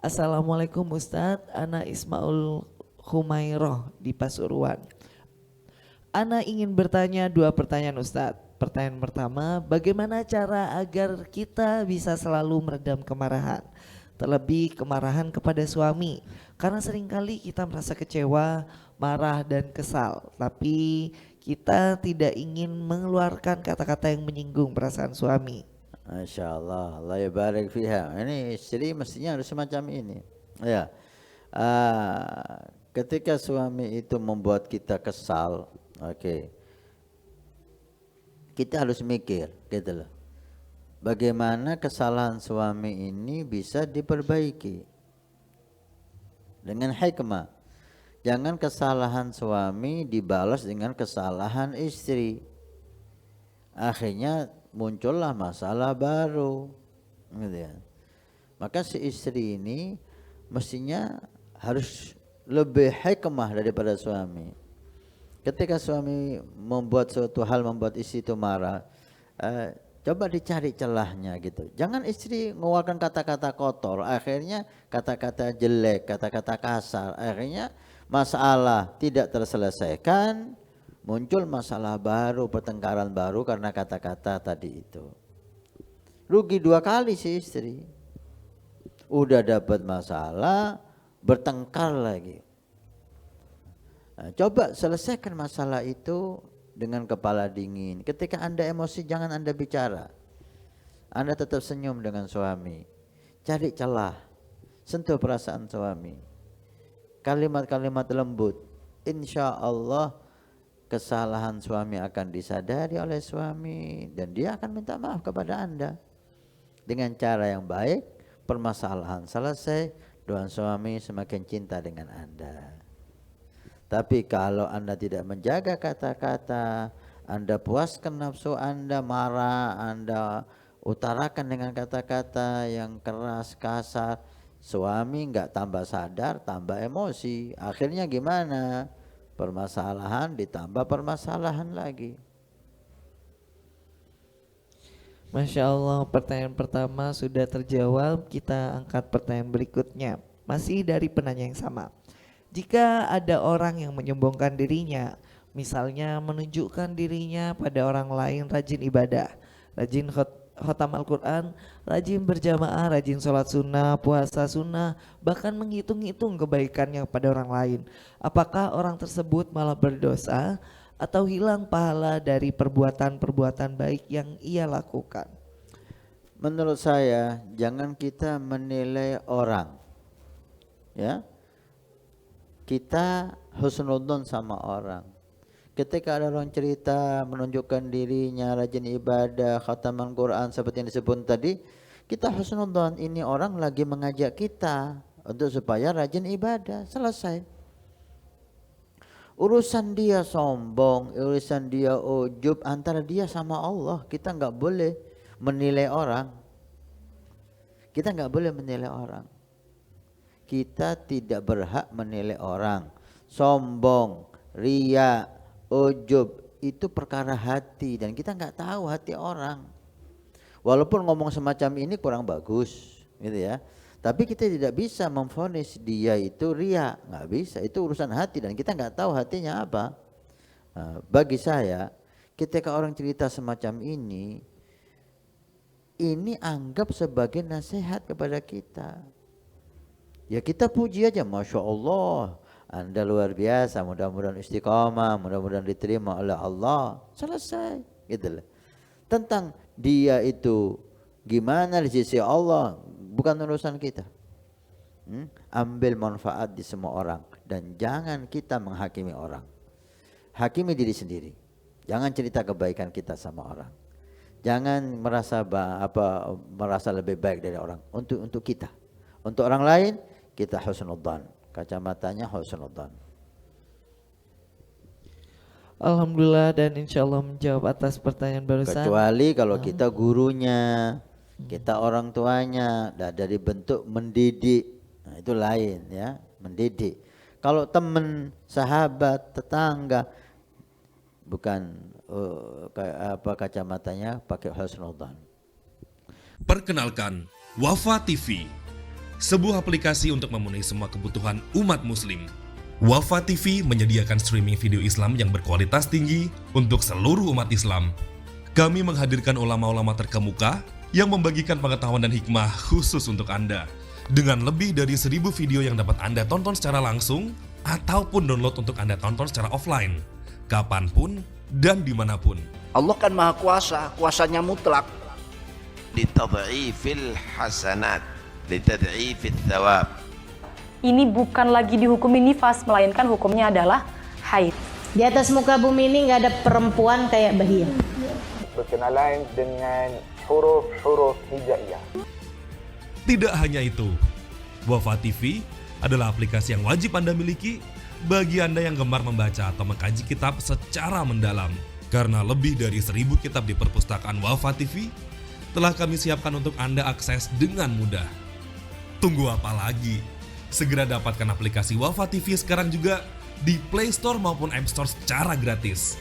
Assalamualaikum Ustadz, Ana Ismaul Humairoh di Pasuruan. Ana ingin bertanya dua pertanyaan Ustadz. Pertanyaan pertama, bagaimana cara agar kita bisa selalu meredam kemarahan? Terlebih kemarahan kepada suami. Karena seringkali kita merasa kecewa, marah dan kesal. Tapi kita tidak ingin mengeluarkan kata-kata yang menyinggung perasaan suami. Masya Allah, Allah barik fiha. Ini istri mestinya harus semacam ini. Ya, ketika suami itu membuat kita kesal, oke, kita harus mikir, gitu loh. Bagaimana kesalahan suami ini bisa diperbaiki dengan hikmah. Jangan kesalahan suami dibalas dengan kesalahan istri. Akhirnya muncullah masalah baru, gitu ya. Maka si istri ini mestinya harus lebih hikmah daripada suami. Ketika suami membuat suatu hal membuat istri itu marah, coba dicari celahnya gitu. Jangan istri mengeluarkan kata-kata kotor, akhirnya kata-kata jelek, kata-kata kasar, akhirnya masalah tidak terselesaikan, muncul masalah baru, pertengkaran baru karena kata-kata tadi itu. Rugi dua kali si istri. Udah dapat masalah, bertengkar lagi. Nah, coba selesaikan masalah itu dengan kepala dingin. Ketika Anda emosi jangan Anda bicara. Anda tetap senyum dengan suami. Cari celah. Sentuh perasaan suami. Kalimat-kalimat lembut. Insya Allah kesalahan suami akan disadari oleh suami. Dan dia akan minta maaf kepada Anda. Dengan cara yang baik, permasalahan selesai. Dan suami semakin cinta dengan Anda. Tapi kalau Anda tidak menjaga kata-kata, Anda puaskan nafsu Anda, marah, Anda utarakan dengan kata-kata yang keras, kasar, suami enggak tambah sadar, tambah emosi. Akhirnya gimana? Permasalahan ditambah permasalahan lagi. Masya Allah, pertanyaan pertama sudah terjawab. Kita angkat pertanyaan berikutnya. Masih dari penanya yang sama. Jika ada orang yang menyombongkan dirinya, misalnya menunjukkan dirinya pada orang lain rajin ibadah, rajin khotam Al-Quran, rajin berjamaah, rajin sholat sunnah, puasa sunnah, bahkan menghitung-hitung kebaikannya pada orang lain, apakah orang tersebut malah berdosa atau hilang pahala dari perbuatan-perbuatan baik yang ia lakukan? Menurut saya, jangan kita menilai orang, ya. Kita husnudzon sama orang. Ketika ada orang cerita menunjukkan dirinya rajin ibadah, khataman Quran seperti yang disebut tadi, kita husnudzon, ini orang lagi mengajak kita untuk supaya rajin ibadah, selesai. Urusan dia sombong, urusan dia ujub antara dia sama Allah, kita nggak boleh menilai orang. Kita nggak boleh menilai orang. Kita tidak berhak menilai orang. Sombong, riya, ujub itu perkara hati dan kita nggak tahu hati orang. Walaupun ngomong semacam ini kurang bagus, gitu ya. Tapi kita tidak bisa memvonis dia itu riya, nggak bisa. Itu urusan hati dan kita nggak tahu hatinya apa. Nah, bagi saya, ketika orang cerita semacam ini anggap sebagai nasihat kepada kita. Ya kita puji aja, Masya Allah, Anda luar biasa, mudah-mudahan istiqamah, mudah-mudahan diterima oleh Allah. Selesai, gitu loh. Tentang dia itu gimana di sisi Allah, bukan urusan kita. Ambil manfaat di semua orang dan jangan kita menghakimi orang. Hakimi diri sendiri. Jangan cerita kebaikan kita sama orang. Jangan merasa lebih baik dari orang untuk kita. Untuk orang lain kita husnudzan, kacamatanya husnudzan. Alhamdulillah dan insya Allah menjawab atas pertanyaan barusan. Kecuali kalau kita gurunya, kita orang tuanya, dari bentuk mendidik, nah, itu lain ya, mendidik. Kalau teman, sahabat, tetangga, bukan kacamatanya pakai husnudzan. Perkenalkan, Wafa TV sebuah aplikasi untuk memenuhi semua kebutuhan umat muslim. Wafa TV menyediakan streaming video Islam yang berkualitas tinggi untuk seluruh umat Islam. Kami menghadirkan ulama-ulama terkemuka yang membagikan pengetahuan dan hikmah khusus untuk Anda. Dengan lebih dari 1000 video yang dapat Anda tonton secara langsung ataupun download untuk Anda tonton secara offline, kapanpun dan dimanapun. Allah kan maha kuasa, kuasanya mutlak. litad'ifil hasanat, litad'ifil thawab. Ini bukan lagi dihukumi nifas, melainkan hukumnya adalah haid. Di atas muka bumi ini nggak ada perempuan kayak Bahia. Berkenalan dengan huruf-huruf hijaiyah. Tidak hanya itu, Wafa TV adalah aplikasi yang wajib Anda miliki bagi Anda yang gemar membaca atau mengkaji kitab secara mendalam. Karena lebih dari 1000 kitab di perpustakaan Wafa TV telah kami siapkan untuk Anda akses dengan mudah. Tunggu apa lagi? Segera dapatkan aplikasi Wafa TV sekarang juga di Play Store maupun App Store secara gratis.